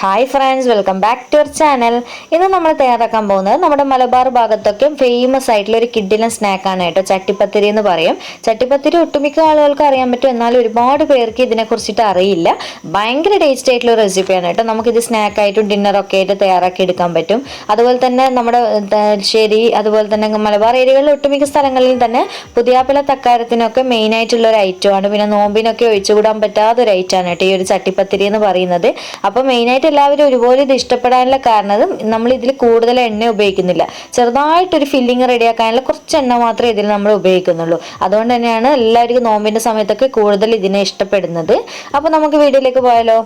Hi friends, welcome back to our channel. ഇന്ന് നമ്മൾ തയ്യാറാക്കാൻ പോകുന്നത് നമ്മുടെ മലബാർ ഭാഗത്തൊക്കെ ഫേമസ് ആയിട്ടുള്ള ഒരു കിഡിലൻ സ്നാക്കാണ് കേട്ടോ. ചട്ടിപ്പത്തിരി എന്ന് പറയും. ചട്ടിപ്പത്തിരി ഒട്ടുമിക്ക ആളുകൾക്ക് അറിയാൻ പറ്റും, എന്നാൽ ഒരുപാട് പേർക്ക് ഇതിനെ കുറിച്ചിട്ട് അറിയില്ല. ഭയങ്കര ടേസ്റ്റ് ആയിട്ടുള്ള റെസിപ്പിയാണ് കേട്ടോ. നമുക്കിത് സ്നാക്കായിട്ടും ഡിന്നറൊക്കെ ആയിട്ട് തയ്യാറാക്കി എടുക്കാൻ പറ്റും. അതുപോലെ തന്നെ നമ്മുടെ ശരി, അതുപോലെ തന്നെ മലബാർ ഏരിയകളിൽ ഒട്ടുമിക്ക സ്ഥലങ്ങളിൽ തന്നെ പുതിയാപ്പിള തക്കാരത്തിനൊക്കെ മെയിൻ ആയിട്ടുള്ള ഒരു ഐറ്റമാണ്. പിന്നെ നോമ്പിനൊക്കെ ഒഴിച്ചുകൂടാൻ പറ്റാത്ത ഒരു ഐറ്റമാണ് കേട്ടോ ഈ ഒരു ചട്ടിപ്പത്തിരി എന്ന് പറയുന്നത്. അപ്പോൾ മെയിനായിട്ട് എല്ലാവരും ഒരുപോലെ ഇത് ഇഷ്ടപ്പെടാനുള്ള കാരണം നമ്മൾ ഇതിൽ കൂടുതൽ എണ്ണ ഉപയോഗിക്കുന്നില്ല. ചെറുതായിട്ടൊരു ഫില്ലിങ് റെഡിയാക്കാനുള്ള കുറച്ച് എണ്ണ മാത്രമേ ഇതിൽ നമ്മൾ ഉപയോഗിക്കുന്നുള്ളൂ. അതുകൊണ്ട് തന്നെയാണ് എല്ലാവർക്കും നോമ്പിൻ്റെ സമയത്തൊക്കെ കൂടുതൽ ഇതിനെ ഇഷ്ടപ്പെടുന്നത്. അപ്പോൾ നമുക്ക് വീഡിയോയിലേക്ക് പോയാലോ?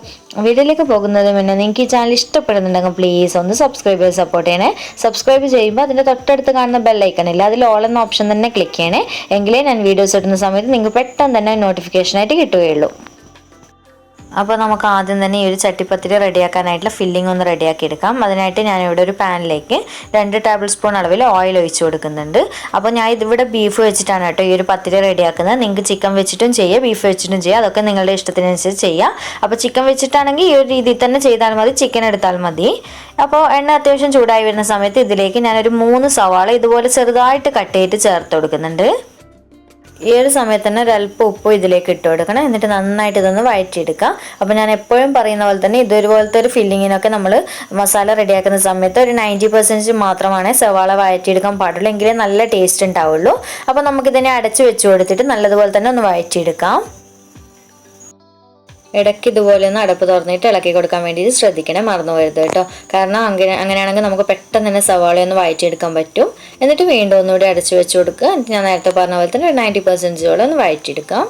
വീഡിയോയിലേക്ക് പോകുന്നത് മുന്നേ നിങ്ങൾക്ക് ഈ ചാനൽ ഇഷ്ടപ്പെടുന്നുണ്ടെങ്കിൽ പ്ലീസ് ഒന്ന് സബ്സ്ക്രൈബ് ചെയ്ത് സപ്പോർട്ട് ചെയ്യണേ. സബ്സ്ക്രൈബ് ചെയ്യുമ്പോൾ അതിൻ്റെ തൊട്ടടുത്ത് കാണുന്ന ബെല്ലൈക്കൺ ഇല്ല, അതിൽ ഓൾ എന്ന ഓപ്ഷൻ തന്നെ ക്ലിക്ക് ചെയ്യണേ. എങ്കിലേ ഞാൻ വീഡിയോസ് ഇടുന്ന സമയത്ത് നിങ്ങൾക്ക് പെട്ടെന്ന് തന്നെ നോട്ടിഫിക്കേഷനായിട്ട് കിട്ടുകയുള്ളൂ. അപ്പോൾ നമുക്ക് ആദ്യം തന്നെ ഈ ഒരു ചട്ടിപ്പത്തിരി റെഡിയാക്കാനായിട്ടുള്ള ഫില്ലിംഗ് ഒന്ന് റെഡിയാക്കി എടുക്കാം. അതിനായിട്ട് ഞാനിവിടെ ഒരു പാനിലേക്ക് 2 ടേബിൾ സ്പൂൺ അളവിൽ ഓയിൽ ഒഴിച്ച് കൊടുക്കുന്നുണ്ട്. അപ്പോൾ ഞാൻ ഇതിവിടെ ബീഫ് വെച്ചിട്ടാണ് കേട്ടോ ഈ ഒരു പത്തിരി റെഡിയാക്കുന്നത്. നിങ്ങൾക്ക് ചിക്കൻ വെച്ചിട്ടും ചെയ്യുക, ബീഫ് വെച്ചിട്ടും ചെയ്യുക, അതൊക്കെ നിങ്ങളുടെ ഇഷ്ടത്തിനനുസരിച്ച് ചെയ്യുക. അപ്പോൾ ചിക്കൻ വെച്ചിട്ടാണെങ്കിൽ ഈ ഒരു രീതിയിൽ തന്നെ ചെയ്താൽ മതി, ചിക്കൻ എടുത്താൽ മതി. അപ്പോൾ എണ്ണ അത്യാവശ്യം ചൂടായി വരുന്ന സമയത്ത് ഇതിലേക്ക് ഞാനൊരു 3 സവാള ഇതുപോലെ ചെറുതായിട്ട് കട്ട് ചെയ്തിട്ട് ചേർത്ത് കൊടുക്കുന്നുണ്ട്. ഈ ഒരു സമയത്ത് തന്നെ ഒരല്പം ഉപ്പ് ഇതിലേക്ക് ഇട്ട് കൊടുക്കണം. എന്നിട്ട് നന്നായിട്ട് ഇതൊന്ന് വഴറ്റിയെടുക്കാം. അപ്പോൾ ഞാൻ എപ്പോഴും പറയുന്ന പോലെ തന്നെ ഇതുപോലത്തെ ഒരു ഫില്ലിങ്ങിനൊക്കെ നമ്മൾ മസാല റെഡിയാക്കുന്ന സമയത്ത് ഒരു 90% മാത്രമാണ് സവാള വഴറ്റിയെടുക്കാൻ പാടുള്ളൂ, എങ്കിലേ നല്ല ടേസ്റ്റ് ഉണ്ടാവുള്ളൂ. അപ്പോൾ നമുക്കിതിനെ അടച്ചു വെച്ച് കൊടുത്തിട്ട് നല്ലതുപോലെ തന്നെ ഒന്ന് വഴറ്റിയെടുക്കാം. ഇടയ്ക്ക് ഇതുപോലെ ഒന്ന് അടപ്പ് തുറന്നിട്ട് ഇളക്കി കൊടുക്കാൻ വേണ്ടിയിട്ട് ശ്രദ്ധിക്കണേ, മറന്നു പോകരുത് കേട്ടോ. കാരണം അങ്ങനെയാണെങ്കിൽ നമുക്ക് പെട്ടെന്ന് തന്നെ സവാളയൊന്ന് വഴറ്റിയെടുക്കാൻ പറ്റും. എന്നിട്ട് വീണ്ടും ഒന്നുകൂടി അടച്ചു വെച്ച് കൊടുക്കുക. എന്നിട്ട് ഞാൻ നേരത്തെ പറഞ്ഞ പോലെ തന്നെ 90% ഒന്ന് വഴറ്റിയെടുക്കാം.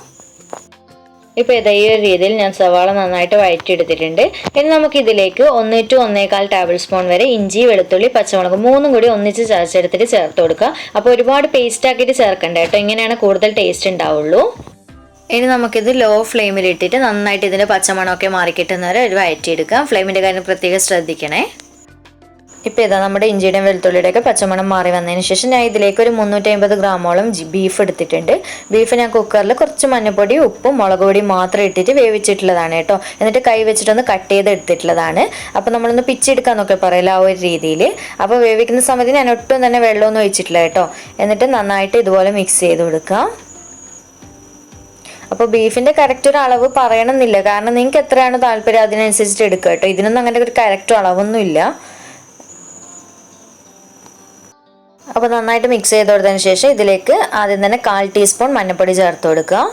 ഇപ്പോൾ ഇതേ ഒരു രീതിയിൽ ഞാൻ സവാള നന്നായിട്ട് വഴറ്റിയെടുത്തിട്ടുണ്ട്. ഇനി നമുക്ക് ഇതിലേക്ക് 1 to 1.25 ടേബിൾ സ്പൂൺ വരെ ഇഞ്ചി, വെളുത്തുള്ളി, പച്ചമുളക് 3 കൂടി ഒന്നിച്ച് ചതച്ചെടുത്തിട്ട് ചേർത്ത് കൊടുക്കുക. അപ്പോൾ ഒരുപാട് പേസ്റ്റ് ആക്കിയിട്ട് ചേർക്കണ്ട കേട്ടോ, ഇങ്ങനെയാണ് കൂടുതൽ ടേസ്റ്റ് ഉണ്ടാവുള്ളൂ. ഇനി നമുക്കിത് ലോ ഫ്ലെയിമിൽ ഇട്ടിട്ട് നന്നായിട്ട് ഇതിൻ്റെ പച്ചമണമൊക്കെ മാറിക്കിട്ടുന്നവരെ ഒരു വഴറ്റിയെടുക്കാം. ഫ്ലെയിമിൻ്റെ കാര്യം പ്രത്യേകം ശ്രദ്ധിക്കണേ. ഇപ്പോൾ ഇതാ നമ്മുടെ ഇഞ്ചിയുടെയും വെളുത്തുള്ളിയുടെയൊക്കെ പച്ചമണം മാറി വന്നതിന് ശേഷം ഞാൻ ഇതിലേക്ക് ഒരു 350 ഗ്രാമോളം ബീഫ് എടുത്തിട്ടുണ്ട്. ബീഫ് ഞാൻ കുക്കറിൽ കുറച്ച് മഞ്ഞൾപ്പൊടി, ഉപ്പും മുളക് പൊടിയും മാത്രം ഇട്ടിട്ട് വേവിച്ചിട്ടുള്ളതാണ് കേട്ടോ. എന്നിട്ട് കൈ വെച്ചിട്ടൊന്ന് കട്ട് ചെയ്ത് എടുത്തിട്ടുള്ളതാണ്. അപ്പോൾ നമ്മളൊന്ന് പിച്ചെടുക്കാന്നൊക്കെ പറയില്ല, ആ ഒരു രീതിയിൽ. അപ്പോൾ വേവിക്കുന്ന സമയത്ത് ഞാൻ ഒട്ടും തന്നെ വെള്ളമൊന്നും ഒഴിച്ചിട്ടില്ല കേട്ടോ. എന്നിട്ട് നന്നായിട്ട് ഇതുപോലെ മിക്സ് ചെയ്ത് കൊടുക്കാം. അപ്പോൾ ബീഫിൻ്റെ കറക്റ്റ് ഒരു അളവ് പറയണമെന്നില്ല, കാരണം നിങ്ങൾക്ക് എത്രയാണ് താല്പര്യം അതിനനുസരിച്ചിട്ട് എടുക്കുക കേട്ടോ. ഇതിനൊന്നും അങ്ങനെ ഒരു കറക്റ്റ് അളവൊന്നും ഇല്ല. അപ്പോൾ നന്നായിട്ട് മിക്സ് ചെയ്ത് കൊടുത്തതിന് ശേഷം ഇതിലേക്ക് ആദ്യം തന്നെ 1/4 ടീസ്പൂൺ മഞ്ഞൾപ്പൊടി ചേർത്ത് കൊടുക്കുക.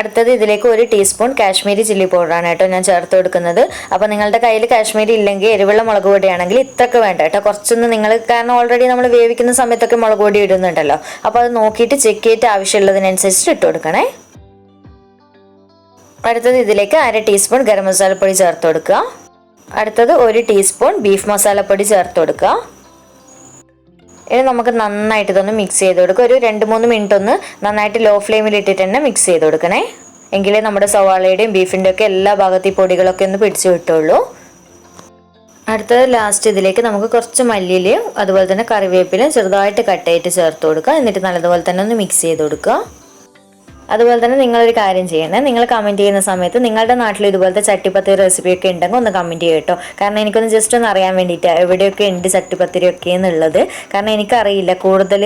അടുത്തത് ഇതിലേക്ക് 1 ടീസ്പൂൺ കാശ്മീരി ചില്ലി പൗഡറാണ് കേട്ടോ ഞാൻ ചേർത്ത് കൊടുക്കുന്നത്. അപ്പോൾ നിങ്ങളുടെ കയ്യിൽ കാശ്മീരി ഇല്ലെങ്കിൽ എരിവുള്ള മുളക് പൊടിയാണെങ്കിൽ ഇത്രയൊക്കെ വേണ്ട കേട്ടോ, കുറച്ചൊന്ന് നിങ്ങൾ, കാരണം ഓൾറെഡി നമ്മൾ വേവിക്കുന്ന സമയത്തൊക്കെ മുളക് പൊടി ഇടുന്നുണ്ടല്ലോ. അപ്പോൾ അത് നോക്കിയിട്ട് ചെക്ക് ചെയ്തിട്ട് ആവശ്യമുള്ളതിനനുസരിച്ച് ഇട്ട് കൊടുക്കണേ. അടുത്തത് ഇതിലേക്ക് 1/2 ടീസ്പൂൺ ഗരം മസാലപ്പൊടി ചേർത്ത് കൊടുക്കുക. അടുത്തത് 1 ടീസ്പൂൺ ബീഫ് മസാലപ്പൊടി ചേർത്ത് കൊടുക്കുക. ഇനി നമുക്ക് നന്നായിട്ട് ഇതൊന്ന് മിക്സ് ചെയ്ത് കൊടുക്കുക. ഒരു 2-3 മിനിറ്റ് ഒന്ന് നന്നായിട്ട് ലോ ഫ്ലെയിമിൽ ഇട്ടിട്ട് തന്നെ മിക്സ് ചെയ്ത് കൊടുക്കണേ, എങ്കിലേ നമ്മുടെ സവാളയുടെയും ബീഫിൻ്റെ ഒക്കെ എല്ലാ ഭാഗത്തും ഈ പൊടികളൊക്കെ ഒന്ന് പിടിച്ചു കിട്ടുള്ളൂ. അടുത്തത് ലാസ്റ്റ് ഇതിലേക്ക് നമുക്ക് കുറച്ച് മല്ലിയിലയും അതുപോലെ തന്നെ കറിവേപ്പിലയും ചെറുതായിട്ട് കട്ട് ചെയ്തിട്ട് ചേർത്ത് കൊടുക്കുക. എന്നിട്ട് നല്ലതുപോലെ തന്നെ ഒന്ന് മിക്സ് ചെയ്ത് കൊടുക്കുക. അതുപോലെ തന്നെ നിങ്ങളൊരു കാര്യം ചെയ്യണേ, നിങ്ങൾ കമൻറ്റ് ചെയ്യുന്ന സമയത്ത് നിങ്ങളുടെ നാട്ടിൽ ഇതുപോലത്തെ ചട്ടിപ്പത്തിരി റെസിപ്പിയൊക്കെ ഉണ്ടെങ്കിൽ ഒന്ന് കമൻറ്റ് ചെയ്യും കേട്ടോ. കാരണം എനിക്കൊന്ന് ജസ്റ്റ് ഒന്ന് അറിയാൻ വേണ്ടിയിട്ട് എവിടെയൊക്കെ ഉണ്ട് ചട്ടിപ്പത്തിരിയൊക്കെ എന്നുള്ളത്. കാരണം എനിക്കറിയില്ല കൂടുതൽ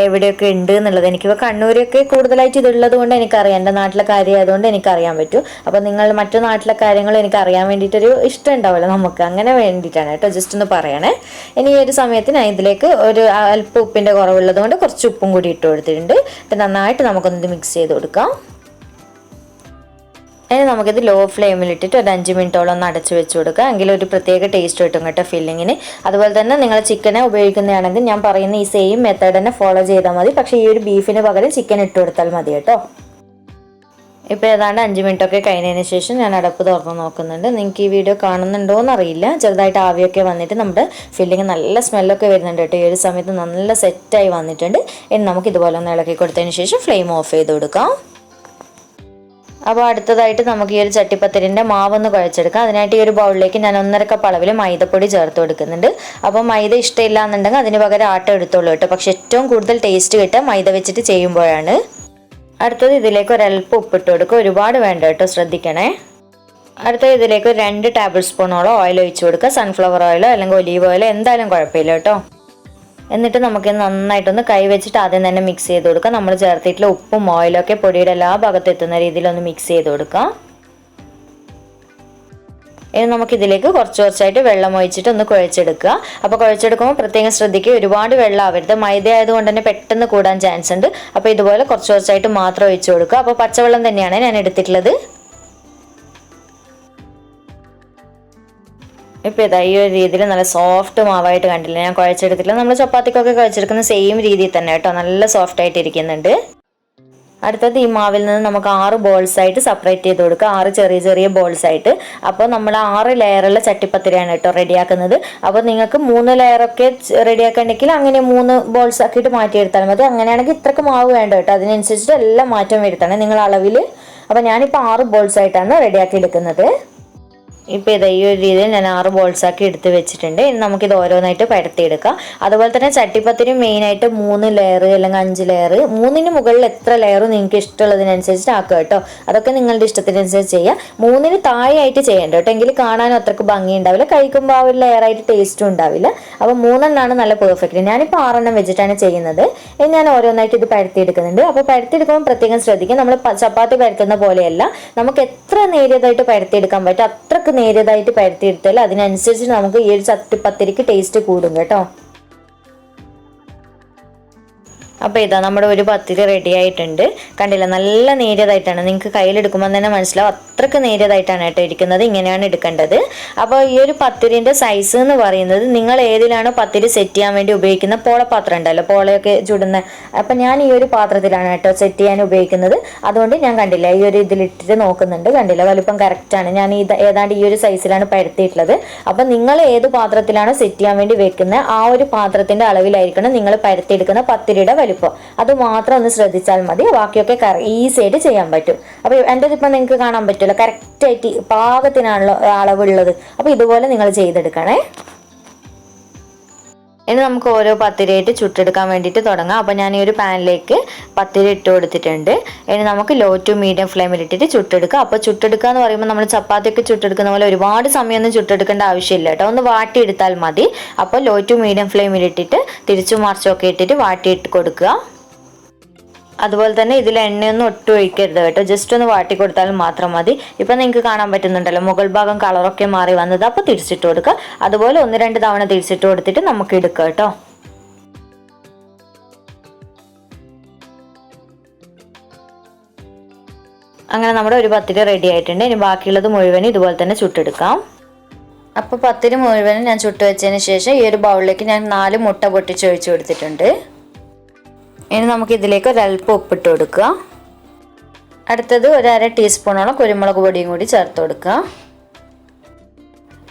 എവിടെയൊക്കെ ഉണ്ട് എന്നുള്ളത്. എനിക്കിപ്പോൾ കണ്ണൂരൊക്കെ കൂടുതലായിട്ട് ഇതുള്ളത് കൊണ്ട് എനിക്കറിയാം, എൻ്റെ നാട്ടിലെ കാര്യം ആയതുകൊണ്ട് എനിക്കറിയാൻ പറ്റും. അപ്പോൾ നിങ്ങൾ മറ്റു നാട്ടിലെ കാര്യങ്ങൾ എനിക്ക് അറിയാൻ വേണ്ടിയിട്ടൊരു ഇഷ്ടം ഉണ്ടാവുമല്ലോ നമുക്ക്, അങ്ങനെ വേണ്ടിയിട്ടാണ് കേട്ടോ, ജസ്റ്റ് ഒന്ന് പറയണേ. ഇനി ഈ ഒരു സമയത്ത് ഞാൻ ഇതിലേക്ക് ഒരു അല്പം ഉപ്പിൻ്റെ കുറവുള്ളത് കൊണ്ട് കുറച്ച് ഉപ്പും കൂടി ഇട്ട് കൊടുത്തിട്ടുണ്ട്. ഇത് നന്നായിട്ട് നമുക്കൊന്ന് മിക്സ് ചെയ്ത് കൊടുക്കാം. ഇനി നമുക്കിത് ലോ ഫ്ലെയിമിൽ ഇട്ടിട്ട് ഒരു 5 മിനിറ്റോളം ഒന്ന് അടച്ചു വെച്ച് കൊടുക്കുക, എങ്കിലും ഒരു പ്രത്യേക ടേസ്റ്റ് കിട്ടും കേട്ടോ ഫില്ലിങ്ങിന്. അതുപോലെ തന്നെ നിങ്ങൾ ചിക്കനെ ഉപയോഗിക്കുന്നതാണെങ്കിൽ ഞാൻ പറയുന്ന ഈ സെയിം മെത്തേഡ് തന്നെ ഫോളോ ചെയ്താൽ മതി. പക്ഷേ ഈ ഒരു ബീഫിന് പകരം ചിക്കൻ ഇട്ട് കൊടുത്താൽ മതി കേട്ടോ. ഇപ്പോൾ ഏതാണ്ട് 5 മിനിറ്റൊക്കെ കഴിഞ്ഞതിന് ശേഷം ഞാൻ അടപ്പ് തുറന്ന് നോക്കുന്നുണ്ട്. നിങ്ങൾക്ക് ഈ വീഡിയോ കാണുന്നുണ്ടോ എന്നറിയില്ല, ചെറുതായിട്ട് ആവിയൊക്കെ വന്നിട്ട് നമ്മുടെ ഫില്ലിങ് നല്ല സ്മെല്ലൊക്കെ വരുന്നുണ്ട് കേട്ടോ. ഈ ഒരു സമയത്ത് നല്ല സെറ്റായി വന്നിട്ടുണ്ട്. ഇനി നമുക്ക് ഇതുപോലെ ഒന്ന് ഇളക്കി കൊടുത്തതിന് ശേഷം ഫ്ലെയിം ഓഫ് ചെയ്ത് കൊടുക്കാം. അപ്പോൾ അടുത്തതായിട്ട് നമുക്ക് ഈ ഒരു ചട്ടിപ്പത്തിരിൻ്റെ മാവൊന്ന് കുഴച്ചെടുക്കാം. അതിനായിട്ട് ഈ ഒരു ബൗളിലേക്ക് ഞാൻ 1.5 കപ്പ് അളവിൽ മൈദപ്പൊടി ചേർത്ത് കൊടുക്കുന്നുണ്ട്. അപ്പോൾ മൈദ ഇഷ്ടമില്ല എന്നുണ്ടെങ്കിൽ അതിന് പകരം ആട്ട എടുത്തോളൂ കേട്ടോ. പക്ഷെ ഏറ്റവും കൂടുതൽ ടേസ്റ്റ് കിട്ടുക മൈദ വെച്ചിട്ട് ചെയ്യുമ്പോഴാണ്. അടുത്തത് ഇതിലേക്ക് ഒരല്പം ഉപ്പിട്ട് കൊടുക്കുക, ഒരുപാട് വേണ്ട കേട്ടോ, ശ്രദ്ധിക്കണേ. അടുത്ത ഇതിലേക്ക് 2 ടേബിൾ സ്പൂണോളം ഓയിൽ ഒഴിച്ചു കൊടുക്കുക. സൺഫ്ലവർ ഓയിലോ അല്ലെങ്കിൽ ഒലീവ് ഓയിലോ എന്തായാലും കുഴപ്പമില്ല കേട്ടോ. എന്നിട്ട് നമുക്ക് നന്നായിട്ടൊന്ന് കൈ വെച്ചിട്ട് ആദ്യം തന്നെ മിക്സ് ചെയ്ത് കൊടുക്കാം. നമ്മൾ ചേർത്തിട്ടുള്ള ഉപ്പും ഓയിലൊക്കെ പൊടിയുടെ എല്ലാ ഭാഗത്തും എത്തുന്ന രീതിയിലൊന്ന് മിക്സ് ചെയ്ത് കൊടുക്കാം. ഇനി നമുക്കിതിലേക്ക് കുറച്ചായിട്ട് വെള്ളം ഒഴിച്ചിട്ട് ഒന്ന് കുഴച്ചെടുക്കുക. അപ്പോൾ കുഴച്ചെടുക്കുമ്പോൾ പ്രത്യേകം ശ്രദ്ധിക്കുക, ഒരുപാട് വെള്ളം ആവരുത്. മൈദ ആയതുകൊണ്ട് തന്നെ പെട്ടെന്ന് കൂടാൻ ചാൻസ് ഉണ്ട്. അപ്പോൾ ഇതുപോലെ കുറച്ചായിട്ട് മാത്രം ഒഴിച്ചു കൊടുക്കുക. അപ്പോൾ പച്ചവെള്ളം തന്നെയാണ് ഞാൻ എടുത്തിട്ടുള്ളത്. ഇപ്പോൾ ഇതാ ഈ ഒരു രീതിയിൽ നല്ല സോഫ്റ്റ് മാവായിട്ട് കണ്ടില്ല, ഞാൻ കുഴച്ചെടുത്തില്ല. നമ്മൾ ചപ്പാത്തിക്കൊക്കെ കുഴച്ചെടുക്കുന്ന സെയിം രീതിയിൽ തന്നെ കേട്ടോ, നല്ല സോഫ്റ്റ് ആയിട്ട് ഇരിക്കുന്നുണ്ട്. അടുത്തത് ഈ മാവിൽ നിന്ന് നമുക്ക് 6 ബോൾസ് ആയിട്ട് സെപ്പറേറ്റ് ചെയ്ത് കൊടുക്കുക. 6 ചെറിയ ബോൾസ് ആയിട്ട്. അപ്പോൾ നമ്മൾ 6 ലെയറുള്ള ചട്ടിപ്പത്തിരിയാണ് കേട്ടോ റെഡിയാക്കുന്നത്. അപ്പോൾ നിങ്ങൾക്ക് 3 ലെയറൊക്കെ റെഡിയാക്കണമെങ്കിൽ അങ്ങനെ 3 ബോൾസ് ആക്കിയിട്ട് മാറ്റിയെടുത്താൽ മതി. അങ്ങനെയാണെങ്കിൽ ഇത്രക്ക് മാവ് വേണ്ട കേട്ടോ, അതിനനുസരിച്ചിട്ട് എല്ലാം മാറ്റം വരുത്തണം നിങ്ങൾ അളവിൽ. അപ്പോൾ ഞാനിപ്പോൾ 6 ബോൾസ് ആയിട്ടാണ് റെഡിയാക്കി എടുക്കുന്നത്. ഇപ്പോൾ ഇത് ഈ ഒരു രീതിയിൽ ഞാൻ 6 ബോൾസ് ആക്കി എടുത്ത് വെച്ചിട്ടുണ്ട്. ഇനി നമുക്കിത് ഓരോന്നായിട്ട് പരത്തിയെടുക്കാം. അതുപോലെ തന്നെ ചട്ടിപ്പത്തിരി മെയിനായിട്ട് 3 ലെയർ അല്ലെങ്കിൽ 5 ലെയർ, 3ന് മുകളിൽ എത്ര ലെയർ നിങ്ങൾക്ക് ഇഷ്ടമുള്ളതിനനുസരിച്ച് ആക്കുക കേട്ടോ. അതൊക്കെ നിങ്ങളുടെ ഇഷ്ടത്തിനനുസരിച്ച് ചെയ്യുക. 3ന് താഴെയായിട്ട് ചെയ്യേണ്ട കേട്ടോ, എങ്കിൽ കാണാനും അത്രക്ക് ഭംഗി ഉണ്ടാവില്ല, കഴിക്കുമ്പോൾ ആ ഒരു ലെയറായിട്ട് ടേസ്റ്റും ഉണ്ടാവില്ല. അപ്പോൾ 3 എണ്ണമാണ് നല്ല പെർഫെക്റ്റ്. ഞാനിപ്പോൾ 6 എണ്ണം വെച്ചിട്ടാണ് ചെയ്യുന്നത്. ഇനി ഞാൻ ഓരോന്നായിട്ട് ഇത് പരത്തിയെടുക്കുന്നുണ്ട്. അപ്പോൾ പരത്തിയെടുക്കുമ്പോൾ പ്രത്യേകം ശ്രദ്ധിക്കുക, നമ്മൾ ചപ്പാത്തി പരത്തുന്ന പോലെയല്ല, നമുക്ക് എത്ര നേരിയതായിട്ട് പരത്തിയെടുക്കാൻ പറ്റും അത്രക്ക് നേരിയതായിട്ട് പരത്തിയെടുത്താൽ അതിനനുസരിച്ച് നമുക്ക് ഈ ഒരു ചട്ടിപ്പത്തിരിക്ക് ടേസ്റ്റ് കൂടും കേട്ടോ. അപ്പോൾ ഇതാ നമ്മുടെ ഒരു പത്തിരി റെഡി ആയിട്ടുണ്ട്. കണ്ടില്ല, നല്ല നേരിയതായിട്ടാണ്, നിങ്ങൾക്ക് കയ്യിലെടുക്കുമ്പോൾ തന്നെ മനസ്സിലാവും അത്രക്ക് നേരിയതായിട്ടാണ് കേട്ടോ ഇരിക്കുന്നത്. ഇങ്ങനെയാണ് എടുക്കേണ്ടത്. അപ്പോൾ ഈ ഒരു പത്തിരിൻ്റെ സൈസ് എന്ന് പറയുന്നത് നിങ്ങൾ ഏതിലാണോ പത്തിരി സെറ്റ് ചെയ്യാൻ വേണ്ടി ഉപയോഗിക്കുന്ന പോളപ്പാത്രം ഉണ്ടല്ലോ, പോളയൊക്കെ ചുടുന്ന, അപ്പം ഞാൻ ഈ ഒരു പാത്രത്തിലാണ് കേട്ടോ സെറ്റ് ചെയ്യാൻ ഉപയോഗിക്കുന്നത്. അതുകൊണ്ട് ഞാൻ കണ്ടില്ല ഈ ഒരു ഇതിലിട്ടിട്ട് നോക്കുന്നുണ്ട്, കണ്ടില്ല വലുപ്പം കറക്റ്റാണ്. ഞാൻ ഏതാണ്ട് ഈ ഒരു സൈസിലാണ് പരത്തിയിട്ടുള്ളത്. അപ്പം നിങ്ങൾ ഏത് പാത്രത്തിലാണോ സെറ്റ് ചെയ്യാൻ വേണ്ടി വെക്കുന്നത് ആ ഒരു പാത്രത്തിൻ്റെ അളവിലായിരിക്കണം നിങ്ങൾ പരത്തിയെടുക്കുന്ന പത്തിരിയുടെ വലിപ്പം. അത് മാത്രം ഒന്ന് ശ്രദ്ധിച്ചാൽ മതി, ബാക്കിയൊക്കെ ഈസി ആയിട്ട് ചെയ്യാൻ പറ്റും. അപ്പോൾ എൻ്റെ ഇതിപ്പോൾ നിങ്ങൾക്ക് കാണാൻ പറ്റില്ല, കറക്റ്റായിട്ട് പാകത്തിനാണല്ലോ അളവുള്ളത്. അപ്പോൾ ഇതുപോലെ നിങ്ങൾ ചെയ്തെടുക്കണേ. ഇനി നമുക്ക് ഓരോ പത്തിരിയായിട്ട് ചുട്ടെടുക്കാൻ വേണ്ടിയിട്ട് തുടങ്ങാം. അപ്പോൾ ഞാൻ ഈ ഒരു പാനിലേക്ക് പത്തിരി ഇട്ട് കൊടുത്തിട്ടുണ്ട്. ഇനി നമുക്ക് ലോ ടു മീഡിയം ഫ്ലെയിമിൽ ഇട്ടിട്ട് ചുട്ടെടുക്കുക. അപ്പോൾ ചുട്ടെടുക്കുക എന്ന് പറയുമ്പോൾ നമ്മൾ ചപ്പാത്തിയൊക്കെ ചുട്ടെടുക്കുന്ന പോലെ ഒരുപാട് സമയമൊന്നും ചുട്ടെടുക്കേണ്ട ആവശ്യമില്ല കേട്ടോ, ഒന്ന് വാട്ടിയെടുത്താൽ മതി. അപ്പോൾ ലോ ടു മീഡിയം ഫ്ലെയിമിൽ ഇട്ടിട്ട് തിരിച്ചും മറിച്ചൊക്കെ ഇട്ടിട്ട് വാട്ടിയിട്ട് കൊടുക്കുക. അതുപോലെ തന്നെ ഇതിൽ എണ്ണയൊന്നും ഒട്ടും ഒഴിക്കരുത് കേട്ടോ, ജസ്റ്റ് ഒന്ന് വാട്ടി കൊടുത്താൽ മാത്രം മതി. ഇപ്പം നിങ്ങൾക്ക് കാണാൻ പറ്റുന്നുണ്ടല്ലോ മുകൾ ഭാഗം കളറൊക്കെ മാറി വന്നത്. അപ്പോൾ തിരിച്ചിട്ട് കൊടുക്കുക. അതുപോലെ 1-2 തവണ തിരിച്ചിട്ട് കൊടുത്തിട്ട് നമുക്ക് എടുക്കാം കേട്ടോ. അങ്ങനെ നമ്മുടെ ഒരു പത്തിരി റെഡി ആയിട്ടുണ്ട്. ഇനി ബാക്കിയുള്ളത് മുഴുവനും ഇതുപോലെ തന്നെ ചുട്ടെടുക്കാം. അപ്പോൾ പത്തിരി മുഴുവനും ഞാൻ ചുട്ട് വെച്ചതിന് ശേഷം ഈ ഒരു ബൗളിലേക്ക് ഞാൻ 4 മുട്ട പൊട്ടിച്ച് ഒഴിച്ചു കൊടുത്തിട്ടുണ്ട്. ഇനി നമുക്ക് ഇതിലേക്ക് ഒരല്പം ഉപ്പിട്ട് കൊടുക്കുക. അടുത്തത് 1/2 ടീസ്പൂണോളം കുരുമുളക് പൊടിയും കൂടി ചേർത്ത് കൊടുക്കുക.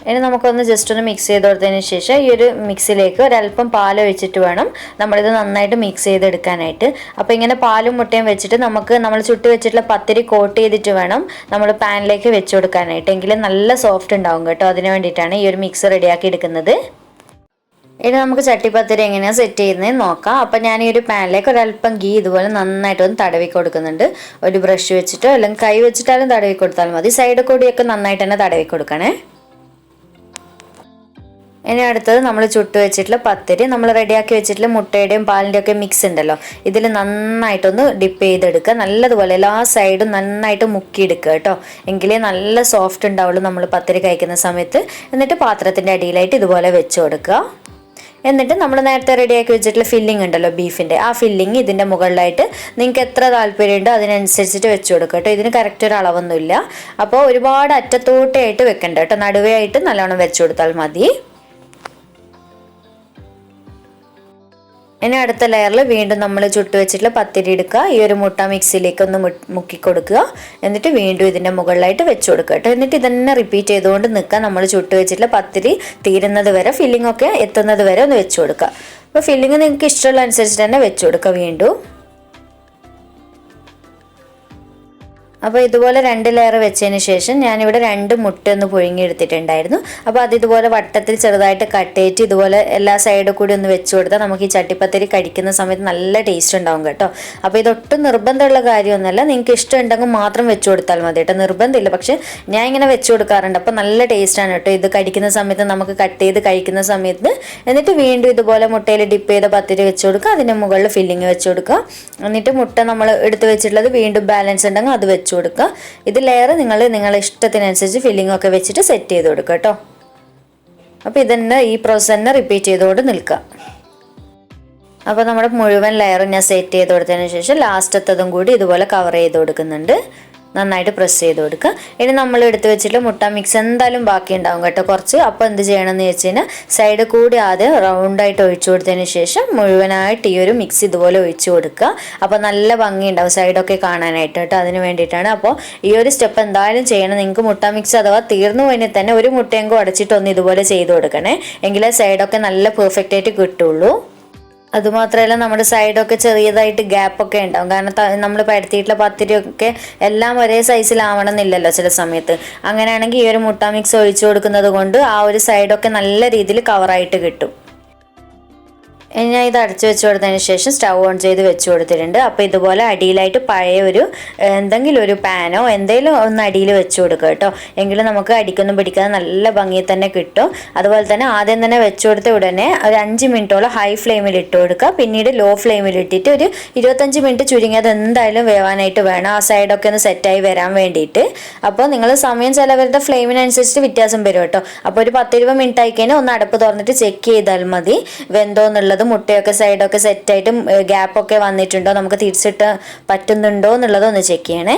ഇനി നമുക്കൊന്ന് ജസ്റ്റ് ഒന്ന് മിക്സ് ചെയ്ത് കൊടുത്തതിന് ശേഷം ഈ ഒരു മിക്സിലേക്ക് ഒരല്പം പാൽ ഒഴിച്ചിട്ട് വേണം നമ്മളിത് നന്നായിട്ട് മിക്സ് ചെയ്തെടുക്കാനായിട്ട്. അപ്പോൾ ഇങ്ങനെ പാലും മുട്ടയും വെച്ചിട്ട് നമ്മൾ ചുട്ട് വെച്ചിട്ടുള്ള പത്തിരി കോട്ട് ചെയ്തിട്ട് വേണം നമ്മൾ പാനിലേക്ക് വെച്ച് കൊടുക്കാനായിട്ട്, എങ്കിലും നല്ല സോഫ്റ്റ് ഉണ്ടാവും കേട്ടോ. അതിന് വേണ്ടിയിട്ടാണ് ഈ ഒരു മിക്സ് റെഡിയാക്കി എടുക്കുന്നത്. ഇനി നമുക്ക് ചട്ടിപ്പത്തിരി എങ്ങനെയാണ് സെറ്റ് ചെയ്യുന്നത് നോക്കാം. അപ്പം ഞാൻ ഈ ഒരു പാനിലേക്ക് ഒരല്പം ഗീ ഇതുപോലെ നന്നായിട്ടൊന്ന് തടവി കൊടുക്കുന്നുണ്ട്. ഒരു ബ്രഷ് വെച്ചിട്ടോ അല്ലെങ്കിൽ കൈ വെച്ചിട്ടാലും തടവി കൊടുത്താൽ മതി. സൈഡ് കൂടിയൊക്കെ നന്നായിട്ട് തന്നെ തടവി കൊടുക്കണേ. ഇനി അടുത്തത് നമ്മൾ ചുട്ട് വെച്ചിട്ടുള്ള പത്തിരി, നമ്മൾ റെഡിയാക്കി വെച്ചിട്ടുള്ള മുട്ടയുടെയും പാലിൻ്റെയും ഒക്കെ മിക്സ് ഉണ്ടല്ലോ, ഇതിൽ നന്നായിട്ടൊന്ന് ഡിപ്പ് ചെയ്തെടുക്കുക. നല്ലതുപോലെ എല്ലാ സൈഡും നന്നായിട്ട് മുക്കിയെടുക്കുക കേട്ടോ, എങ്കിലേ നല്ല സോഫ്റ്റ് ഉണ്ടാവുള്ളൂ നമ്മൾ പത്തിരി കഴിക്കുന്ന സമയത്ത്. എന്നിട്ട് പാത്രത്തിൻ്റെ അടിയിലായിട്ട് ഇതുപോലെ വെച്ച് കൊടുക്കുക. എന്നിട്ട് നമ്മൾ നേരത്തെ റെഡിയാക്കി വെച്ചിട്ടുള്ള ഫില്ലിംഗ് ഉണ്ടല്ലോ ബീഫിൻ്റെ, ആ ഫില്ലിംഗ് ഇതിൻ്റെ മുകളിലായിട്ട് നിങ്ങൾക്ക് എത്ര താല്പര്യമുണ്ടോ അതിനനുസരിച്ചിട്ട് വെച്ച് കൊടുക്കുക കേട്ടോ. ഇതിന് കറക്റ്റ് ഒരു അളവൊന്നുമില്ല. അപ്പോൾ ഒരുപാട് അറ്റത്തോട്ടായിട്ട് വെക്കണ്ട കേട്ടോ, നടുവേ ആയിട്ട് നല്ലോണം വെച്ച് കൊടുത്താൽ മതി. ഇനി അടുത്ത ലെയറിൽ വീണ്ടും നമ്മൾ ചുട്ട് വെച്ചിട്ടുള്ള പത്തിരി എടുക്കുക. ഈ ഒരു മുട്ട മിക്സിയിലേക്ക് ഒന്ന് മുക്കി കൊടുക്കുക. എന്നിട്ട് വീണ്ടും ഇതിൻ്റെ മുകളിലായിട്ട് വെച്ച് കൊടുക്കുക കേട്ടോ. എന്നിട്ട് ഇതന്നെ റിപ്പീറ്റ് ചെയ്തുകൊണ്ട് നിൽക്കുക. നമ്മൾ ചുട്ട് വെച്ചിട്ടുള്ള പത്തിരി തീരുന്നത് വരെ, ഫില്ലിംഗ് ഒക്കെ എത്തുന്നത് വരെ ഒന്ന് വെച്ച് കൊടുക്കുക. അപ്പോൾ ഫില്ലിംഗ് നിങ്ങൾക്ക് ഇഷ്ടമുള്ള അനുസരിച്ച് തന്നെ വെച്ച് കൊടുക്കുക വീണ്ടും. അപ്പോൾ ഇതുപോലെ 2 ലെയർ വെച്ചതിന് ശേഷം ഞാനിവിടെ 2 മുട്ട ഒന്ന് പുഴുങ്ങിയെടുത്തിട്ടുണ്ടായിരുന്നു. അപ്പോൾ അത് ഇതുപോലെ വട്ടത്തിൽ ചെറുതായിട്ട് കട്ട് ചെയ്തിട്ട് ഇതുപോലെ എല്ലാ സൈഡിൽ കൂടി ഒന്ന് വെച്ച് കൊടുത്താൽ നമുക്ക് ഈ ചട്ടിപ്പത്തിരി കഴിക്കുന്ന സമയത്ത് നല്ല ടേസ്റ്റ് ഉണ്ടാവും കേട്ടോ. അപ്പോൾ ഇതൊട്ടും നിർബന്ധമുള്ള കാര്യമൊന്നുമല്ല, നിങ്ങൾക്ക് ഇഷ്ടമുണ്ടെങ്കിൽ മാത്രം വെച്ച് കൊടുത്താൽ മതി കേട്ടോ, നിർബന്ധമില്ല. പക്ഷേ ഞാൻ ഇങ്ങനെ വെച്ച് കൊടുക്കാറുണ്ട്, അപ്പോൾ നല്ല ടേസ്റ്റാണ് കേട്ടോ ഇത് കടിക്കുന്ന സമയത്ത്, നമുക്ക് കട്ട് ചെയ്ത് കഴിക്കുന്ന സമയത്ത്. എന്നിട്ട് വീണ്ടും ഇതുപോലെ മുട്ടയിൽ ഡിപ്പ് ചെയ്ത പത്തിരി വെച്ച് കൊടുക്കുക, അതിൻ്റെ മുകളിൽ ഫില്ലിങ് വെച്ച് കൊടുക്കുക. എന്നിട്ട് മുട്ട നമ്മൾ എടുത്ത് വെച്ചിട്ടുള്ളത് വീണ്ടും ബാലൻസ് ഉണ്ടെങ്കിൽ അത് വെച്ച് കൊടുക്കുക. ഇത് ലെയർ നിങ്ങളുടെ ഇഷ്ടത്തിനനുസരിച്ച് ഫില്ലിംഗ് ഒക്കെ വെച്ചിട്ട് സെറ്റ് ചെയ്ത് കൊടുക്കുക കേട്ടോ. അപ്പോൾ ഇതന്നെ ഈ പ്രോസസ് തന്നെ റിപ്പീറ്റ് ചെയ്തുകൊണ്ട് നിൽക്കുക. അപ്പോൾ നമ്മുടെ മുഴുവൻ ലെയറും ഞാൻ സെറ്റ് ചെയ്ത് കൊടുത്തതിന് ശേഷം ലാസ്റ്റത്തതും കൂടി ഇതുപോലെ കവർ ചെയ്ത് കൊടുക്കുന്നുണ്ട്. നന്നായിട്ട് പ്രസ് ചെയ്ത് കൊടുക്കുക. ഇനി നമ്മൾ എടുത്ത് വെച്ചിട്ട് മുട്ട മിക്സ് എന്തായാലും ബാക്കി ഉണ്ടാവും കേട്ടോ കുറച്ച്. അപ്പോൾ എന്ത് ചെയ്യണമെന്ന് വെച്ച് കഴിഞ്ഞാൽ സൈഡ് കൂടി ആദ്യം റൗണ്ടായിട്ട് ഒഴിച്ചു കൊടുത്തതിന് ശേഷം മുഴുവനായിട്ട് ഈ ഒരു മിക്സ് ഇതുപോലെ ഒഴിച്ചു കൊടുക്കുക. അപ്പോൾ നല്ല ഭംഗി ഉണ്ടാവും സൈഡൊക്കെ കാണാനായിട്ട് കേട്ടോ, അതിന് വേണ്ടിയിട്ടാണ്. അപ്പോൾ ഈ ഒരു സ്റ്റെപ്പ് എന്തായാലും ചെയ്യണം. നിങ്ങൾക്ക് മുട്ട മിക്സ് അഥവാ തീർന്നു കഴിഞ്ഞാൽ തന്നെ ഒരു മുട്ടയെങ്കിലും അടച്ചിട്ട് ഒന്ന് ഇതുപോലെ ചെയ്ത് കൊടുക്കണേ, എങ്കിലേ സൈഡൊക്കെ നല്ല പെർഫെക്റ്റ് ആയിട്ട് കിട്ടുള്ളൂ. അതുമാത്രമല്ല നമ്മുടെ സൈഡൊക്കെ ചെറിയതായിട്ട് ഗ്യാപ്പൊക്കെ ഉണ്ടാവും, കാരണം നമ്മൾ പരത്തിയിട്ടുള്ള പത്തിരിയൊക്കെ എല്ലാം ഒരേ സൈസിലാവണം എന്നില്ലല്ലോ ചില സമയത്ത്. അങ്ങനെയാണെങ്കിൽ ഈ ഒരു മുട്ട മിക്സ് ഒഴിച്ചു കൊടുക്കുന്നത് കൊണ്ട് ആ ഒരു സൈഡൊക്കെ നല്ല രീതിയിൽ കവറായിട്ട് കിട്ടും. ഇനി ഞാൻ ഇത് അടച്ചു വെച്ച് കൊടുത്തതിന് ശേഷം സ്റ്റൗ ഓൺ ചെയ്ത് വെച്ച് കൊടുത്തിട്ടുണ്ട്. അപ്പോൾ ഇതുപോലെ അടിയിലായിട്ട് പഴയ എന്തെങ്കിലും ഒരു പാനോ എന്തെങ്കിലും ഒന്ന് അടിയിൽ വെച്ച് കൊടുക്കുക കേട്ടോ, എങ്കിലും നമുക്ക് അടിക്കൊന്നും പിടിക്കാതെ നല്ല ഭംഗിയിൽ തന്നെ കിട്ടും. അതുപോലെ തന്നെ ആദ്യം തന്നെ വെച്ച് കൊടുത്ത ഉടനെ ഒരു 5 മിനിറ്റോളം ഹൈ ഫ്ലെയിമിൽ ഇട്ട് കൊടുക്കുക. പിന്നീട് ലോ ഫ്ലെയിമിൽ ഇട്ടിട്ട് ഒരു 25 മിനിറ്റ് ചുരുങ്ങിയത് എന്തായാലും വേവാനായിട്ട് വേണം, ആ സൈഡൊക്കെ ഒന്ന് സെറ്റായി വരാൻ വേണ്ടിയിട്ട്. അപ്പോൾ നിങ്ങൾ സമയം ചിലവരുടെ ഫ്ലെയിമിനനുസരിച്ച് വ്യത്യാസം വരും കേട്ടോ. അപ്പോൾ ഒരു 10-20 മിനിറ്റ് ആയി കഴിഞ്ഞാൽ ഒന്ന് അടപ്പ് തുറന്നിട്ട് ചെക്ക് ചെയ്താൽ മതി വെന്തോ എന്നുള്ളത്. മുട്ടയൊക്കെ സൈഡൊക്കെ സെറ്റായിട്ട് ഗ്യാപ്പൊക്കെ വന്നിട്ടുണ്ടോ, നമുക്ക് തിരിച്ചിട്ട് പറ്റുന്നുണ്ടോ എന്നുള്ളത് ഒന്ന് ചെക്ക് ചെയ്യണേ.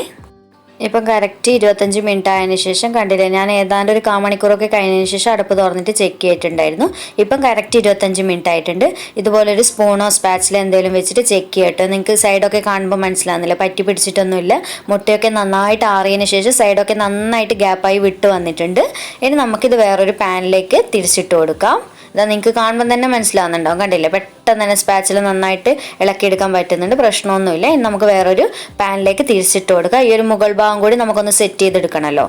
ഇപ്പം കറക്റ്റ് 25 മിനിറ്റ് ആയതിനു ശേഷം കണ്ടില്ലേ, ഞാൻ ഏതാണ്ട് ഒരു 1/4 മണിക്കൂറൊക്കെ കഴിഞ്ഞതിന് ശേഷം അടുപ്പ് തുറന്നിട്ട് ചെക്ക് ചെയ്തിട്ടുണ്ടായിരുന്നു. ഇപ്പം കറക്റ്റ് 25 മിനിറ്റ് ആയിട്ടുണ്ട്. ഇതുപോലെ ഒരു സ്പൂണോ സ്പാച്ചിലോ എന്തെങ്കിലും വെച്ചിട്ട് ചെക്ക് ചെയ്യട്ടോ. നിങ്ങൾക്ക് സൈഡൊക്കെ കാണുമ്പോൾ മനസ്സിലാകുന്നില്ല, പറ്റി പിടിച്ചിട്ടൊന്നുമില്ല. മുട്ടയൊക്കെ നന്നായിട്ട് ആറിയതിന് ശേഷം സൈഡൊക്കെ നന്നായിട്ട് ഗ്യാപ്പായി വിട്ട് വന്നിട്ടുണ്ട്. ഇനി നമുക്കിത് വേറൊരു പാനിലേക്ക് തിരിച്ചിട്ട് കൊടുക്കാം. ഇതാ നിങ്ങൾക്ക് കാണുമ്പോൾ തന്നെ മനസ്സിലാവുന്നുണ്ടാവും, കണ്ടില്ലേ, പെട്ടെന്ന് തന്നെ സ്പാച്ചിൽ നന്നായിട്ട് ഇളക്കിയെടുക്കാൻ പറ്റുന്നുണ്ട്, പ്രശ്നമൊന്നുമില്ല. ഇനി നമുക്ക് വേറൊരു പാനിലേക്ക് തിരിച്ചിട്ട് കൊടുക്കുക. ഈ ഒരു മുകൾ ഭാഗം കൂടി നമുക്കൊന്ന് സെറ്റ് ചെയ്തെടുക്കണമല്ലോ.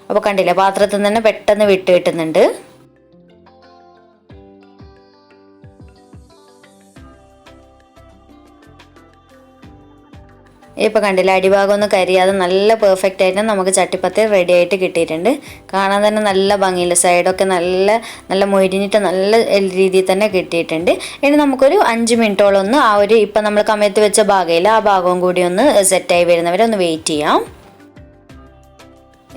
അപ്പോൾ കണ്ടില്ലേ, പാത്രത്തിൽ നിന്ന് തന്നെ പെട്ടെന്ന് വിട്ട് കിട്ടുന്നുണ്ട്. ഇപ്പോൾ കണ്ടില്ല, അടിഭാഗം ഒന്ന് കരിയാതെ നല്ല പെർഫെക്റ്റ് ആയിട്ട് നമുക്ക് ചട്ടിപ്പത്തിരി റെഡി ആയിട്ട് കിട്ടിയിട്ടുണ്ട്. കാണാൻ തന്നെ നല്ല ഭംഗിയില്ല, സൈഡൊക്കെ നല്ല മൊരിഞ്ഞിട്ട് നല്ല രീതിയിൽ തന്നെ കിട്ടിയിട്ടുണ്ട്. ഇനി നമുക്കൊരു 5 മിനിറ്റോളം ഒന്ന് ആ ഒരു ഇപ്പം നമ്മൾ കമഴ്ത്തി വെച്ച ഭാഗമില്ല, ആ ഭാഗവും കൂടി ഒന്ന് സെറ്റായി വരുന്നവരെ ഒന്ന് വെയിറ്റ് ചെയ്യാം.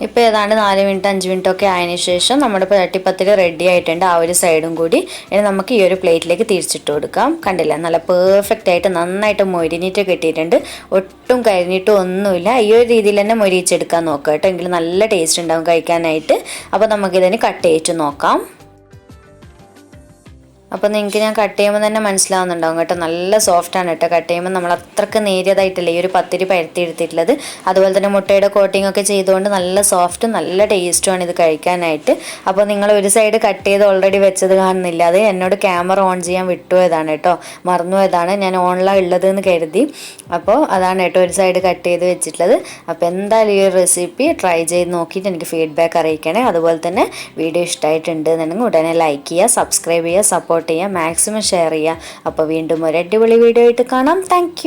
ഇപ്പോൾ ഏതാണ്ട് 4 മിനിറ്റ് 5 മിനിറ്റ് ഒക്കെ ആയതിനു ശേഷം നമ്മുടെ ചട്ടിപ്പത്തിരി റെഡി ആയിട്ടുണ്ട്. ആ ഒരു സൈഡും കൂടി ഇനി നമുക്ക് ഈ ഒരു പ്ലേറ്റിലേക്ക് തിരിച്ചിട്ട് കൊടുക്കാം. കണ്ടില്ല, നല്ല പെർഫെക്റ്റ് ആയിട്ട് നന്നായിട്ട് മൊരിഞ്ഞിട്ട് കിട്ടിയിട്ടുണ്ട്, ഒട്ടും കരിഞ്ഞിട്ടും ഒന്നുമില്ല. ഈ ഒരു രീതിയിൽ തന്നെ മൊരിച്ചെടുക്കാൻ നോക്കാം കേട്ടോ, എങ്കിൽ നല്ല ടേസ്റ്റ് ഉണ്ടാവും കഴിക്കാനായിട്ട്. അപ്പോൾ നമുക്കിതിന് കട്ട് ചെയ്തിട്ട് നോക്കാം. അപ്പോൾ നിങ്ങൾക്ക് ഞാൻ കട്ട് ചെയ്യുമ്പോൾ തന്നെ മനസ്സിലാവുന്നുണ്ടാവും കേട്ടോ, നല്ല സോഫ്റ്റാണ് കേട്ടോ. കട്ട് ചെയ്യുമ്പോൾ നമ്മൾ അത്രയ്ക്ക് നേരിയതായിട്ടല്ലേ ഈ ഒരു പത്തിരി പരത്തി എടുത്തിട്ടുള്ളത്. അതുപോലെ തന്നെ മുട്ടയുടെ കോട്ടിംഗ് ഒക്കെ ചെയ്തുകൊണ്ട് നല്ല സോഫ്റ്റും നല്ല ടേസ്റ്റുമാണ് ഇത് കഴിക്കാനായിട്ട്. അപ്പോൾ നിങ്ങൾ ഒരു സൈഡ് കട്ട് ചെയ്ത് ഓൾറെഡി വെച്ചത് കാണുന്നില്ല, അത് എന്നോട് ക്യാമറ ഓൺ ചെയ്യാൻ വിട്ടുപോയതാണ് കേട്ടോ, മറന്നുപോയതാണ്. ഞാൻ ഓണിലാണ് ഉള്ളതെന്ന് കരുതി. അപ്പോൾ അതാണ് കേട്ടോ ഒരു സൈഡ് കട്ട് ചെയ്ത് വെച്ചിട്ടുള്ളത്. അപ്പോൾ എന്തായാലും ഈ റെസിപ്പി ട്രൈ ചെയ്ത് നോക്കിയിട്ട് എനിക്ക് ഫീഡ്ബാക്ക് അറിയിക്കണേ. അതുപോലെ തന്നെ വീഡിയോ ഇഷ്ടമായിട്ടുണ്ട് എന്നുണ്ടെങ്കിൽ ഉടനെ ലൈക്ക് ചെയ്യുക, സബ്സ്ക്രൈബ് ചെയ്യുക, സപ്പോർട്ട് ചെയ്യുക, മാക്സിമം ഷെയർ ചെയ്യുക. അപ്പോൾ വീണ്ടും ഒരു അടിപൊളി വീഡിയോ ആയിട്ട് കാണാം. താങ്ക്